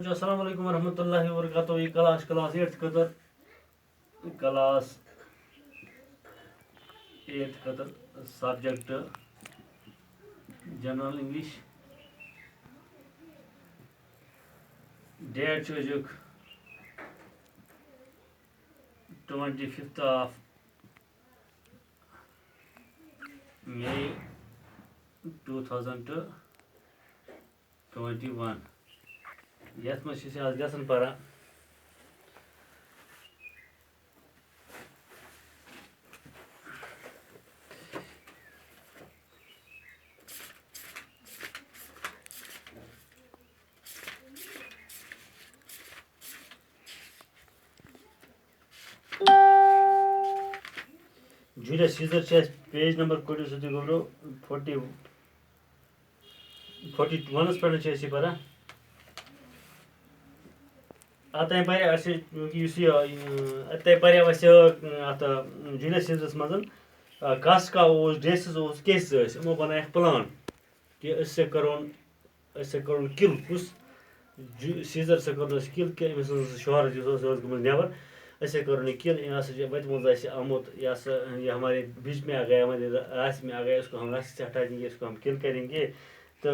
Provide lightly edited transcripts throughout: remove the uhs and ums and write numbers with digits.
السلام علیکم ورحمۃ اللہ وبرکاتہ. یہ کلاس 8 خطر کلاس 8 خطر سبجیکٹ جنرل انگلش. ڈیٹ چھ 25 آف مے 2021. یتھ منٛز چھِ آز لیسن پران. جولیس سیزر چھِ اَسہِ پیج نمبر کٔڑِو سا تُہۍ گۄبرو 41 پٮ۪ٹھ چھِ أسۍ یہِ پران. اتھ پریو اَسہِ یُس یہِ اتہِ پریو اَسہِ اتھ جولیس سیزرس منٛز کس کا اوس ڈریسز اوس کیسز ٲسۍ. یِمو بنایکھ پلان کہِ أسۍ ہسا کرون کِل کُس سیزر سا کرون أسۍ کِل کہِ أمۍ سٕنٛز شہرت یُس ٲس گٔمٕژ نٮ۪بر. أسۍ کرون یہِ کِل. یہِ ہسا چھِ وتہِ منٛز اَسہِ آمُت. یہ ہسا یہ ہمارے بیچ میں آ گیا ہمارے راستے میں آ گیا. اس کو ہم راستے سے ہٹا دیں گے. اس کو ہم کل کریں گے. تو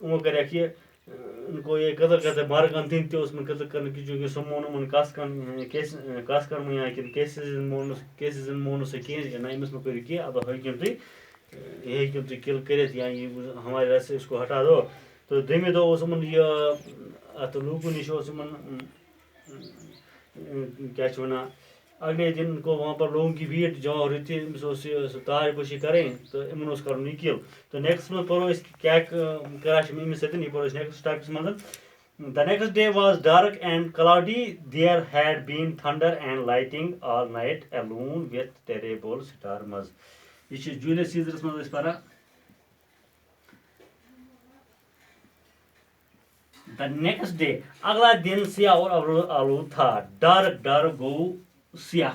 یِمو کریکھ یہ ان کو یہ قتل کرتے مارکان دِنۍ تہِ اوس یِمن قتل کرنہٕ کہِ چوٗنٛکہِ سُہ مون یِمن کس کرنہٕ یا کِنہٕ کیسِزن موننہٕ سُہ کِہیٖنۍ نہ أمِس مہ کٔرِو کینٛہہ البتہ ہیٚکِو تُہۍ یہِ ہیٚکِو تُہۍ کِل کٔرِتھ یا یہِ ہمارے راستے سے اس کو ہٹا دو. تہٕ دوٚیمہِ دۄہ اوس یِمن یہِ اتھ لوٗکو نِش اوس یِمن کیٛاہ چھِ وَنان اگلے دن ان کو وہاں پر لوگوں کی بھیڑ جمع ہو رہی تھی. أمِس اوس یہِ تاج پوشی کرٕنۍ تہٕ یِمن اوس کرُن یہِ کِل. تہٕ نیکسٹ منٛز پرو أسۍ کیٛاہ کران چھِ أمِس سۭتۍ. یہِ پرو أسۍ نیکسٹ ٹاپکس منٛز. The next day was dark and cloudy. There had been thunder and lightning all night alone with terrible storms. یہ چھِ جولیس سیزرس منٛز أسۍ پران. The next day اگلا دن سیاہ اور آلود تھا. ڈارک گوٚو سیاہ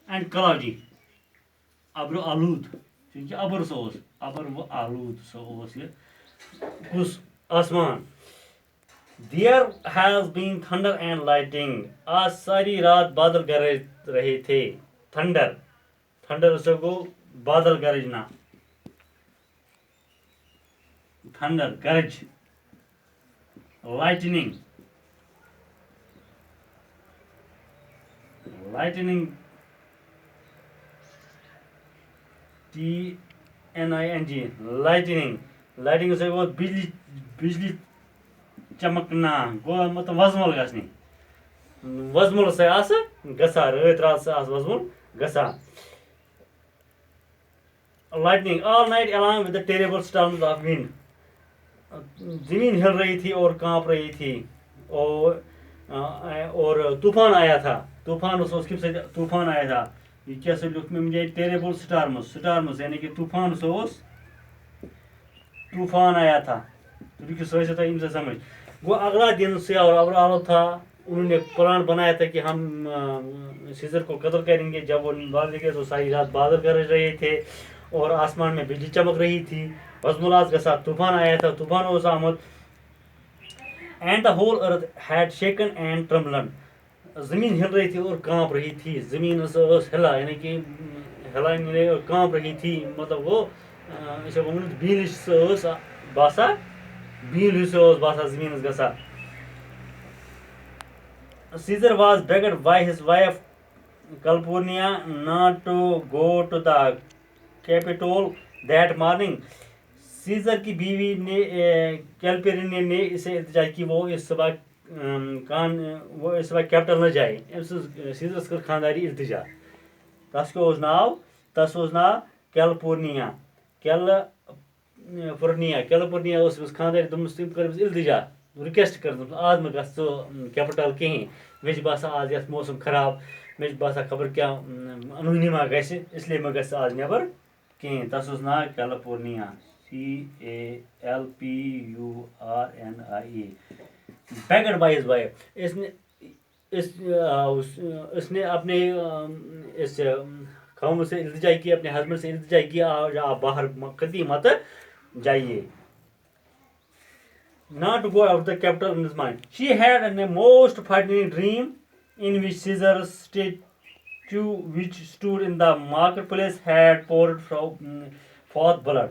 اینڈ کلاوڈی ابرو آلود چوٗنٛکہِ ابر سُہ اوس ابر و آلود سُہ اوس یہِ کُس آسمان. There has been thunder and lightning. آج ساری رات بادل گرج رہے تھے. تھنڈر سے گوٚو بادل گرجنا. تھنڈر گرج. لائٹنگ TNING لائٹنگ سے گوٚو بجلی چمکنا. گوٚو مطلب وزمُل گژھنہِ. وزمُل سے آسہٕ گژھان رٲتۍ رات سے آسہٕ وزمُل گژھان. Lighting all night along with the terrible storms of wind. زمین ہل رہی تھی اور کانپ رہی تھی اور طوفان آیا تھا. طوفان اس کم سے طوفان آیا تھا. یہ کیا سے لکھ میں مجھے ٹیریبل سٹارمز یعنی کہ طوفان سو طوفان آیا تھا. تو لکھو سو سے ان سے سمجھ. وہ اگلا دن سیاہ اور ابر آلود تھا. انہوں نے پلان بنایا تھا کہ ہم سیزر کو قتل کریں گے. جب وہ بادل گئے تو ساری رات بادل گرج رہے تھے اور آسمان میں بجلی چمک رہی تھی. وزملات گژھان طوفان آیا تھا. طوفان اوس آمُت. And the whole earth had shaken and trembling. زمین ہل رہی تھی اور کانپ رہی تھی. زمین ٲس ہلا یعنی کہ ہلان اور کانپ رہی تھی. مطلب وہ اسے ونمُت بیٖل ہِش سۄ ٲس باسان. بیٖل ہِش سۄ ٲس باسان زمین ٲس گژھان. Caesar was begged by his wife Calpurnia not to go to the Capitol that morning. Caesar کی بیوی نے کیلپیرنیا نے اسے التجا کی وہ اس صبح کیپٹل نہ جائے. سیزرس کر خانداری التجا. تس کیا اوس ناو کیلپورنیا. کیلپورنیا اوس أمِس خانداری. دوٚپمَس تٔمۍ کٔر أمِس التجا رِکویسٹ کٔرمٕژ آز مہ گژھ ژٕ کیپٹل کِہیٖنۍ. مےٚ چھِ باسان آز یَتھ موسم خراب. مےٚ چھِ باسان خبر کیٛاہ انوٗنی ما گژھِ اسلیے مہ گژھ ژٕ آز نٮ۪بر کِہیٖنۍ. تَس اوس ناو Calpurnia. CALPURNIA. Begged by his wife. اس نے اپنے اس خاوند سے التجا کی. اپنے ہسبینڈ سے التجا کیا آپ باہر کبھی مت جائیے. not to go out of the capital in his mind. She had a most frightening dream in which Caesar's statue, which stood in the marketplace, had poured forth blood.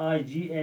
FRIGHTENING,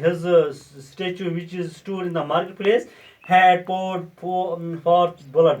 his statue which is stood in the marketplace had poured forth blood.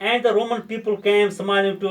And the Roman people came smiling to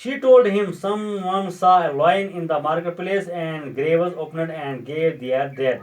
She told him someone saw a lion in the marketplace and graves opened and gave their dead.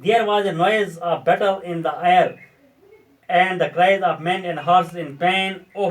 there was a noise of battle in the air, and the cries of men and horses in pain. Oh